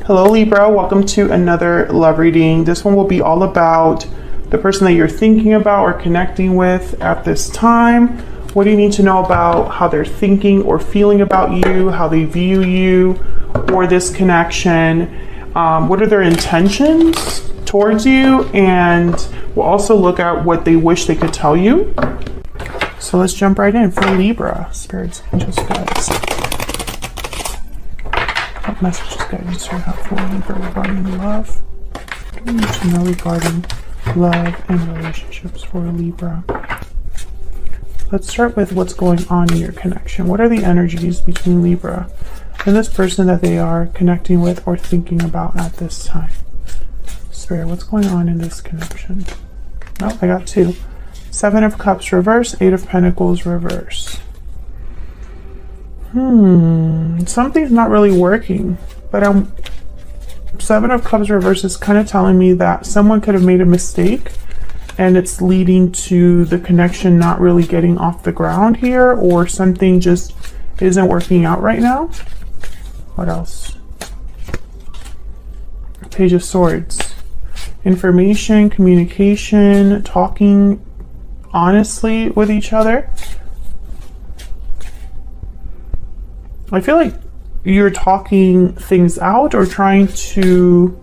Hello Libra, welcome to another love reading. This one will be all about the person that you're thinking about or connecting with at this time. What do you need to know about how they're thinking or feeling about you, how they view you or this connection? What are their intentions towards you? And we'll also look at what they wish they could tell you. So let's jump right in for Libra. Spirits, angels, guides. What messages guidance do you have for Libra regarding love? What do you need to know regarding love and relationships for Libra? Let's start with what's going on in your connection. What are the energies between Libra and this person that they are connecting with or thinking about at this time? Spirit, what's going on in this connection? Oh, I got two. 7 of Cups reverse, 8 of Pentacles reverse. Something's not really working, but 7 of Cups reverse is kind of telling me that someone could have made a mistake and it's leading to the connection not really getting off the ground here, or something just isn't working out right now. What else? Page of Swords. Information, communication, talking honestly with each other. I feel like you're talking things out or trying to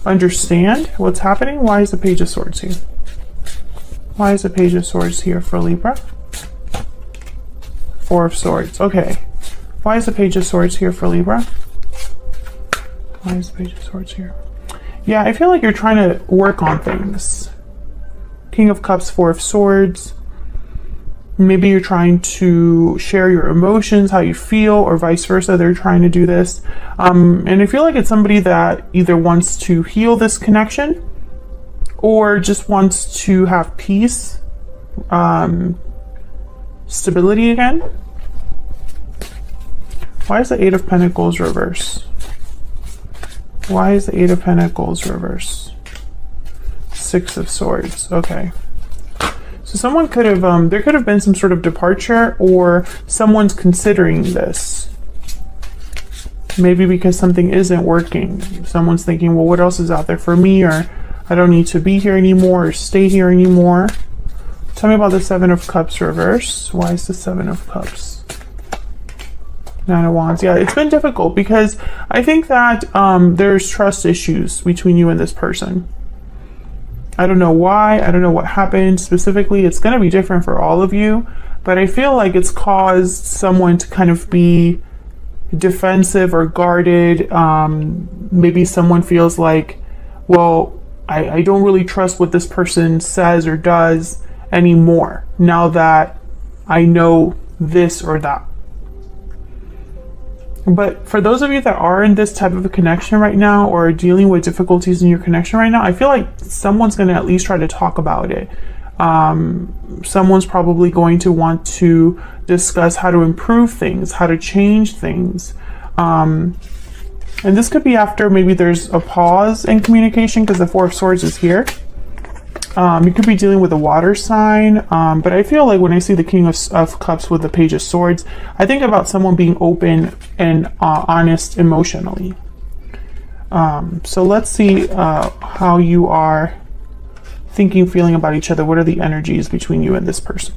understand what's happening. Why is the Page of Swords here? Why is the Page of Swords here for Libra? 4 of Swords. Okay. Why is the Page of Swords here for Libra? Why is the Page of Swords here? Yeah, I feel like you're trying to work on things. King of Cups, 4 of Swords. Maybe you're trying to share your emotions, how you feel, or vice versa. They're trying to do this. And I feel like it's somebody that either wants to heal this connection or just wants to have peace, stability again. Why is the 8 of Pentacles reverse? Why is the 8 of Pentacles reverse? 6 of Swords. Okay. So someone could have, there could have been some sort of departure, or someone's considering this. Maybe because something isn't working. Someone's thinking, well, what else is out there for me? Or I don't need to be here anymore or stay here anymore. Tell me about the 7 of Cups reverse. Why is the 7 of Cups? 9 of Wands. Yeah, it's been difficult because I think that there's trust issues between you and this person. I don't know why. I don't know what happened specifically. It's going to be different for all of you, but I feel like it's caused someone to kind of be defensive or guarded. Maybe someone feels like, well, I don't really trust what this person says or does anymore now that I know this or that. But for those of you that are in this type of a connection right now or are dealing with difficulties in your connection right now, I feel like someone's going to at least try to talk about it. Someone's probably going to want to discuss how to improve things, how to change things. And this could be after maybe there's a pause in communication because the 4 of Swords is here. You could be dealing with a water sign, but I feel like when I see the King of Cups with the Page of Swords, I think about someone being open and honest emotionally. So let's see how you are thinking, feeling about each other. What are the energies between you and this person?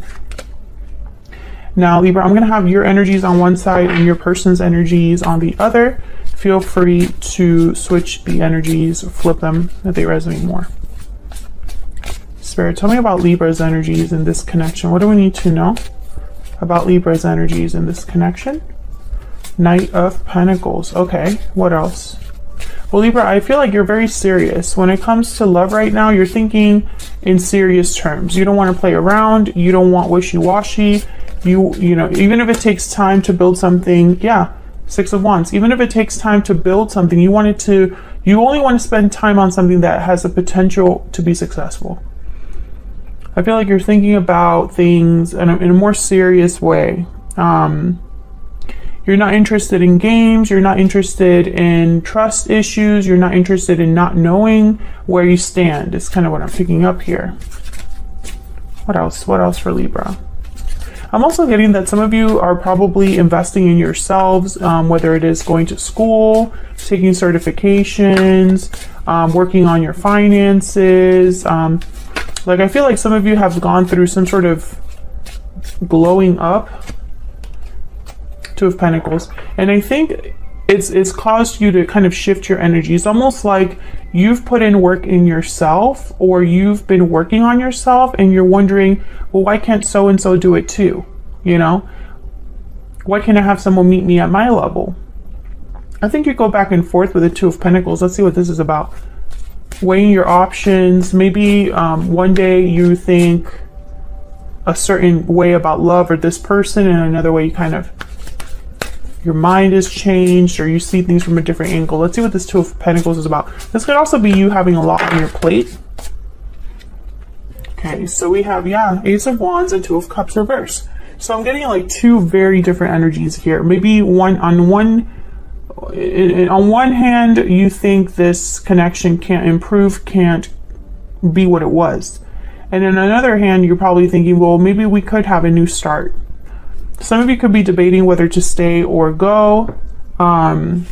Now, Libra, I'm going to have your energies on one side and your person's energies on the other. Feel free to switch the energies or flip them if they resonate more. Spirit, tell me about Libra's energies in this connection. What do we need to know about Libra's energies in this connection? Knight of Pentacles. Okay, what else? Well, Libra, I feel like you're very serious. When it comes to love right now, you're thinking in serious terms. You don't want to play around. You don't want wishy-washy. You know, even if it takes time to build something, yeah, 6 of Wands. Even if it takes time to build something, you only want to spend time on something that has the potential to be successful. I feel like you're thinking about things in a more serious way. You're not interested in games. You're not interested in trust issues. You're not interested in not knowing where you stand. It's kind of what I'm picking up here. What else? What else for Libra? I'm also getting that some of you are probably investing in yourselves, whether it is going to school, taking certifications, working on your finances. Like I feel like some of you have gone through some sort of glowing up. Two of Pentacles. And I think it's caused you to kind of shift your energy. It's almost like you've put in work in yourself, or you've been working on yourself and you're wondering, well, why can't so-and-so do it too? You know, why can't I have someone meet me at my level? I think you go back and forth with the Two of Pentacles. Let's see what this is about. Weighing your options. Maybe one day you think a certain way about love or this person, and another way you kind of, your mind is changed, or you see things from a different angle. Let's see what this Two of Pentacles is about. This could also be you having a lot on your plate. Okay, so we have, yeah, Ace of Wands and Two of Cups reverse. So I'm getting like two very different energies here. Maybe on one hand, you think this connection can't improve, can't be what it was. And on another hand, you're probably thinking, well, maybe we could have a new start. Some of you could be debating whether to stay or go. And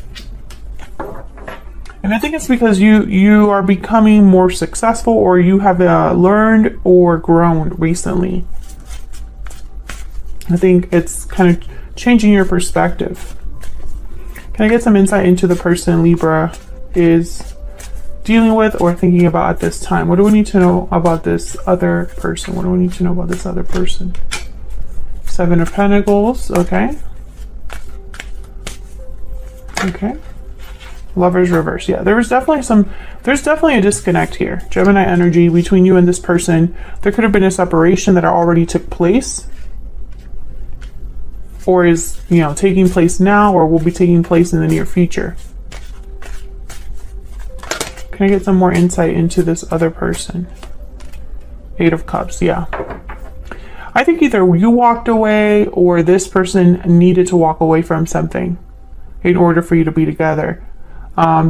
I think it's because you are becoming more successful, or you have learned or grown recently. I think it's kind of changing your perspective. Can I get some insight into the person Libra is dealing with or thinking about at this time? What do we need to know about this other person? What do we need to know about this other person? Seven of Pentacles, okay. Okay. Lovers reverse. Yeah, there's definitely a disconnect here. Gemini energy between you and this person. There could have been a separation that already took place, or is, you know, taking place now, or will be taking place in the near future. Can I get some more insight into this other person? Eight of Cups, yeah. I think either you walked away, or this person needed to walk away from something in order for you to be together.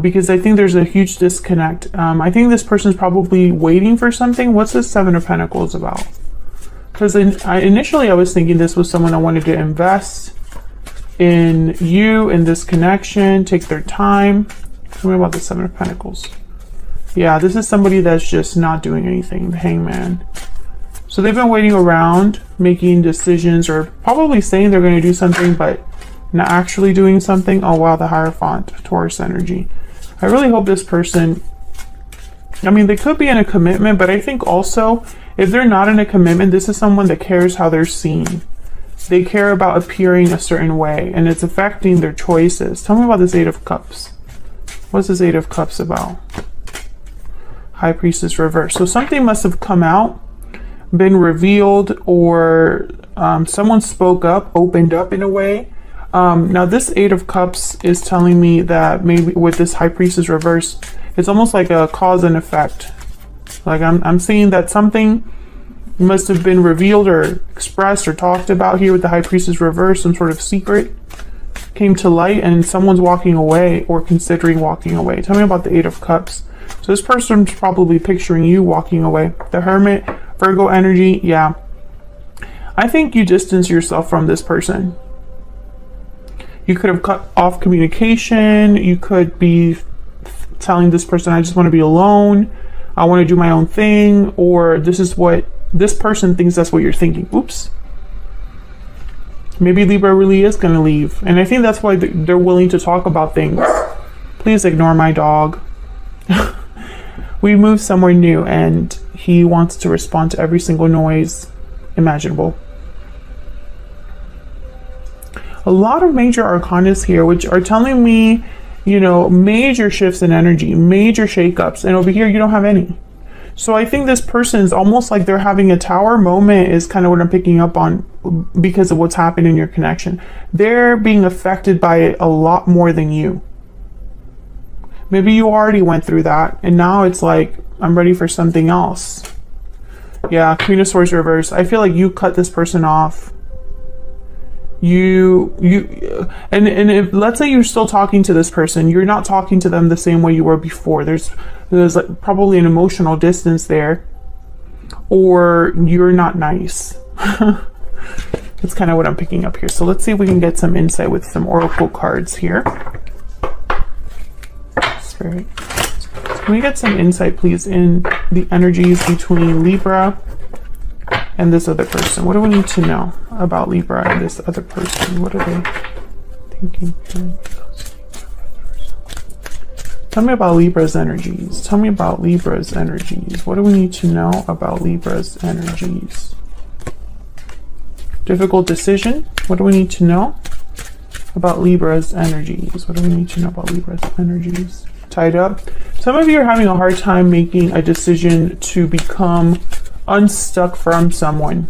Because I think there's a huge disconnect. I think this person's probably waiting for something. What's this Seven of Pentacles about? Because initially I was thinking this was someone that wanted to invest in you, in this connection, take their time. Tell me about the Seven of Pentacles. Yeah, this is somebody that's just not doing anything, the Hangman. So they've been waiting around, making decisions, or probably saying they're going to do something, but not actually doing something. Oh wow, the Hierophant, Taurus energy. I really hope this person, I mean, they could be in a commitment, but I think also, if they're not in a commitment, this is someone that cares how they're seen. They care about appearing a certain way, and it's affecting their choices. Tell me about this Eight of Cups. What's this Eight of Cups about? High Priestess reverse. So something must have come out, been revealed, or someone spoke up, opened up in a way. Now this Eight of Cups is telling me that maybe with this High Priestess reverse, it's almost like a cause and effect. Like I'm seeing that something must have been revealed or expressed or talked about here with the High Priestess reverse. Some sort of secret came to light, and someone's walking away or considering walking away. Tell me about the Eight of Cups. So this person's probably picturing you walking away. The Hermit, Virgo energy, yeah. I think you distance yourself from this person. You could have cut off communication. You could be telling this person, I just want to be alone. I want to do my own thing. Or this is what this person thinks that's what you're thinking. Oops. Maybe Libra really is going to leave. And I think that's why they're willing to talk about things. Please ignore my dog. We moved somewhere new and he wants to respond to every single noise imaginable. A lot of major arcanas here, which are telling me, you know, major shifts in energy, major shakeups, and over here you don't have any. So I think this person is almost like they're having a tower moment, is kind of what I'm picking up on, because of what's happened in your connection. They're being affected by it a lot more than you. Maybe you already went through that, and now it's like, I'm ready for something else. Yeah, Queen of Swords reverse. I feel like you cut this person off. And if, let's say you're still talking to this person, you're not talking to them the same way you were before. There's like probably an emotional distance there, or you're not nice. That's kind of what I'm picking up here. So let's see if we can get some insight with some oracle cards here. Spirit, can we get some insight, please, in the energies between Libra and this other person? What do we need to know about Libra and this other person? What are they thinking? Tell me about Libra's energies. Tell me about Libra's energies. What do we need to know about Libra's energies? Difficult decision. What do we need to know about Libra's energies? What do we need to know about Libra's energies? Tied up. Some of you are having a hard time making a decision to become unstuck from someone.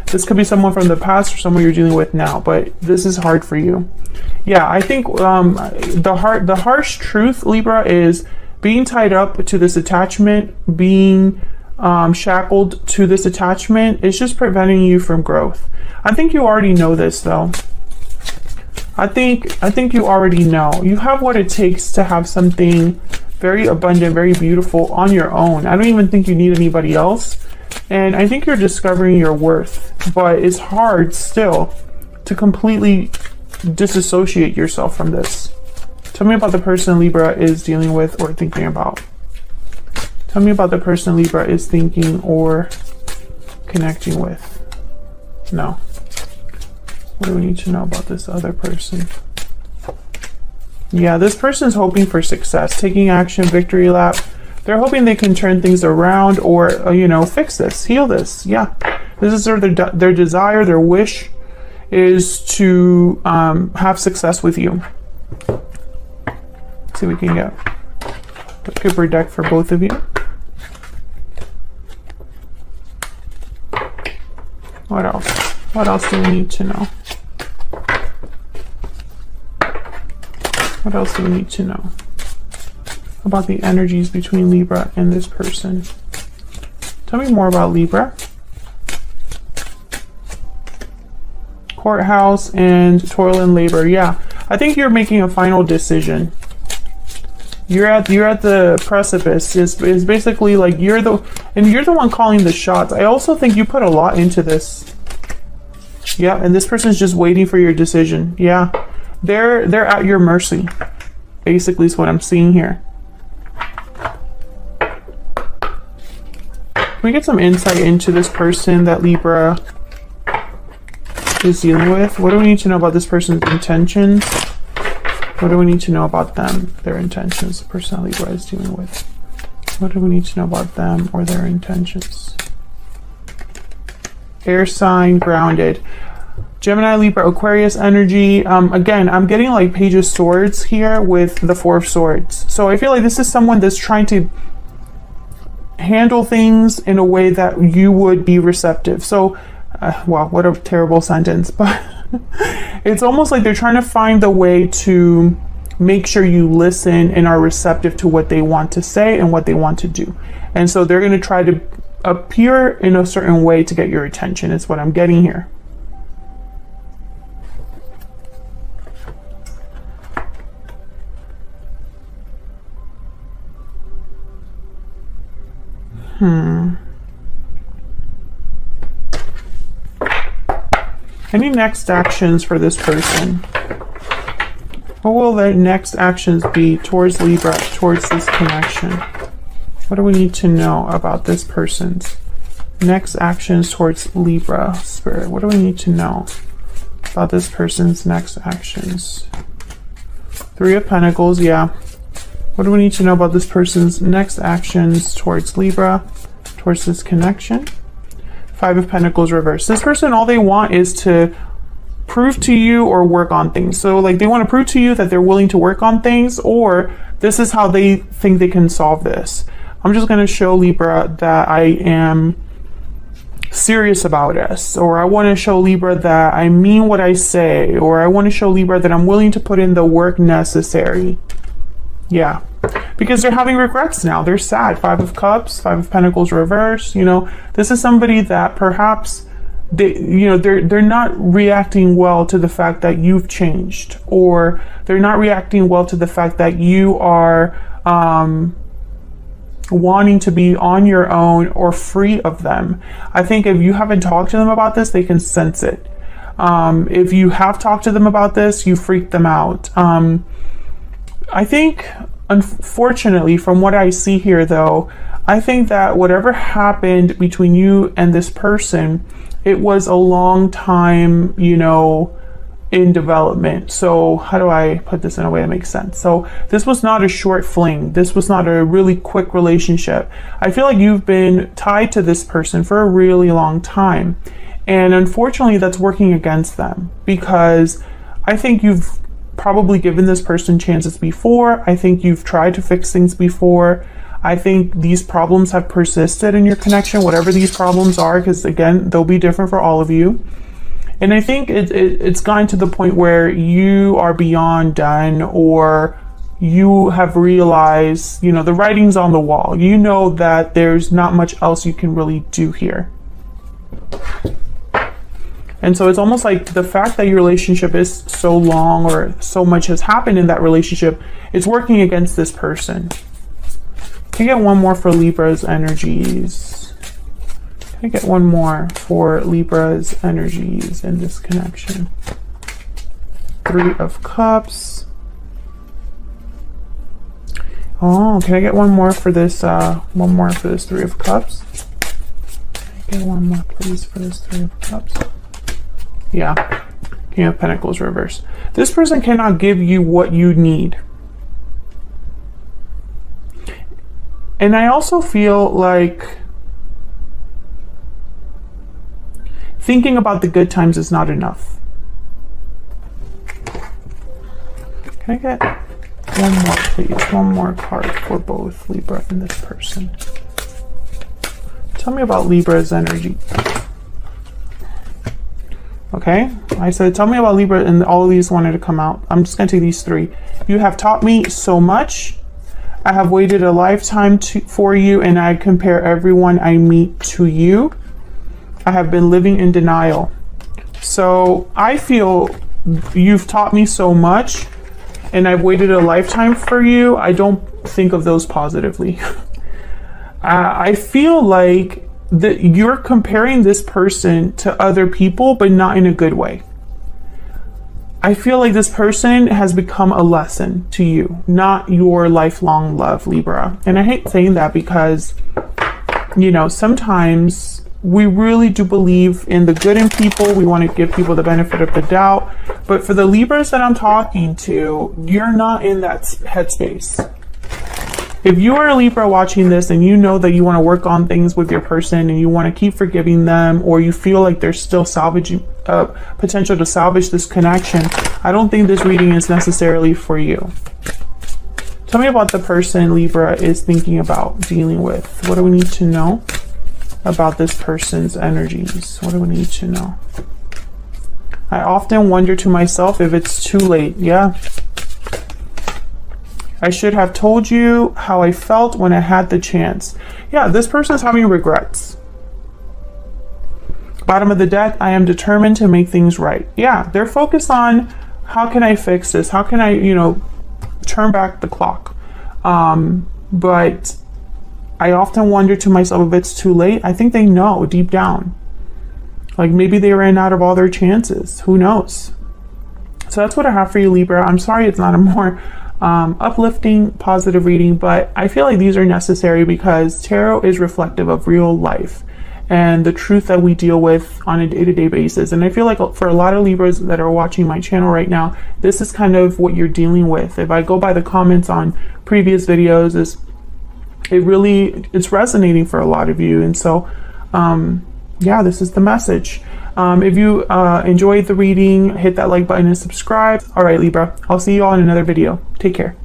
This could be someone from the past or someone you're dealing with now, but this is hard for you. Yeah, I think the harsh truth, Libra, is being tied up to this attachment, being shackled to this attachment is just preventing you from growth. I think you already know this, though. I think you already know. You have what it takes to have something very abundant, very beautiful on your own. I don't even think you need anybody else. And I think you're discovering your worth, but it's hard still to completely disassociate yourself from this. Tell me about the person Libra is dealing with or thinking about. Tell me about the person Libra is thinking or connecting with. No. What do we need to know about this other person? Yeah, this person's hoping for success, taking action, victory lap. They're hoping they can turn things around or, you know, fix this, heal this. Yeah, this is their desire, their wish is to have success with you. Let's see what we can get. The paper deck for both of you. What else? What else do we need to know? What else do we need to know about the energies between Libra and this person? Tell me more about Libra. Courthouse and toil and labor. Yeah, I think you're making a final decision. You're at the precipice. It's basically like you're the one calling the shots. I also think you put a lot into this. Yeah, and this person's just waiting for your decision. Yeah, they're at your mercy. Basically, is what I'm seeing here. Can we get some insight into this person that Libra is dealing with? What do we need to know about this person's intentions? What do we need to know about them, their intentions, the person that Libra is dealing with? What do we need to know about them or their intentions? Air sign, grounded. Gemini, Libra, Aquarius energy. Again, I'm getting like Page of Swords here with the Four of Swords. So I feel like this is someone that's trying to handle things in a way that you would be receptive. So, wow, what a terrible sentence, but it's almost like they're trying to find the way to make sure you listen and are receptive to what they want to say and what they want to do. And so they're going to try to appear in a certain way to get your attention, is what I'm getting here. Any next actions for this person? What will their next actions be towards Libra, towards this connection? What do we need to know about this person's next actions towards Libra, Spirit? What do we need to know about this person's next actions? Three of Pentacles, yeah. What do we need to know about this person's next actions towards Libra, towards this connection? Five of Pentacles reverse. This person, all they want is to prove to you or work on things. So like they want to prove to you that they're willing to work on things, or this is how they think they can solve this. I'm just going to show Libra that I am serious about this, or I want to show Libra that I mean what I say, or I want to show Libra that I'm willing to put in the work necessary. Yeah, because they're having regrets now. They're sad. Five of Cups, Five of Pentacles reverse. You know, this is somebody that perhaps they're not reacting well to the fact that you've changed, or they're not reacting well to the fact that you are wanting to be on your own or free of them. I think if you haven't talked to them about this, they can sense it. If you have talked to them about this, you freaked them out. I think, unfortunately, from what I see here, though, I think that whatever happened between you and this person, it was a long time, you know, in development. So how do I put this in a way that makes sense? So this was not a short fling. This was not a really quick relationship. I feel like you've been tied to this person for a really long time. And unfortunately, that's working against them, because I think you've probably given this person chances before. I think you've tried to fix things before. I think these problems have persisted in your connection, whatever these problems are, because again, they'll be different for all of you. And I think it's gotten to the point where you are beyond done, or you have realized, you know, the writing's on the wall. You know that there's not much else you can really do here. And so it's almost like the fact that your relationship is so long, or so much has happened in that relationship, it's working against this person. Can I get one more for Libra's energies? Can I get one more for Libra's energies in this connection? 3 of Cups. Oh, can I get one more for this? One more for this 3 of Cups. Can I get one more, please, for this 3 of Cups? Yeah, King of Pentacles reverse. This person cannot give you what you need. And I also feel like thinking about the good times is not enough. Can I get one more, please? One more card for both Libra and this person. Tell me about Libra's energy. Okay, I said, tell me about Libra, and all of these wanted to come out. I'm just going to take these 3. You have taught me so much. I have waited a lifetime for you, and I compare everyone I meet to you. I have been living in denial. So I feel you've taught me so much, and I've waited a lifetime for you. I don't think of those positively. I feel like that you're comparing this person to other people, but not in a good way. I feel like this person has become a lesson to you, not your lifelong love, Libra. And I hate saying that because, you know, sometimes we really do believe in the good in people. We want to give people the benefit of the doubt. But for the Libras that I'm talking to, you're not in that headspace. If you are a Libra watching this and you know that you want to work on things with your person and you want to keep forgiving them, or you feel like there's still potential to salvage this connection, I don't think this reading is necessarily for you. Tell me about the person Libra is thinking about dealing with. What do we need to know about this person's energies? What do we need to know? I often wonder to myself if it's too late. Yeah. I should have told you how I felt when I had the chance. Yeah, this person is having regrets. Bottom of the deck, I am determined to make things right. Yeah, they're focused on how can I fix this? How can I, you know, turn back the clock? But I often wonder to myself if it's too late. I think they know deep down. Like maybe they ran out of all their chances. Who knows? So that's what I have for you, Libra. I'm sorry it's not a more uplifting, positive reading, but I feel like these are necessary because tarot is reflective of real life and the truth that we deal with on a day-to-day basis. And I feel like for a lot of Libras that are watching my channel right now, this is kind of what you're dealing with. If I go by the comments on previous videos, it's resonating for a lot of you. And so yeah, this is the message. If you enjoyed the reading, hit that like button and subscribe. All right, Libra, I'll see you all in another video. Take care.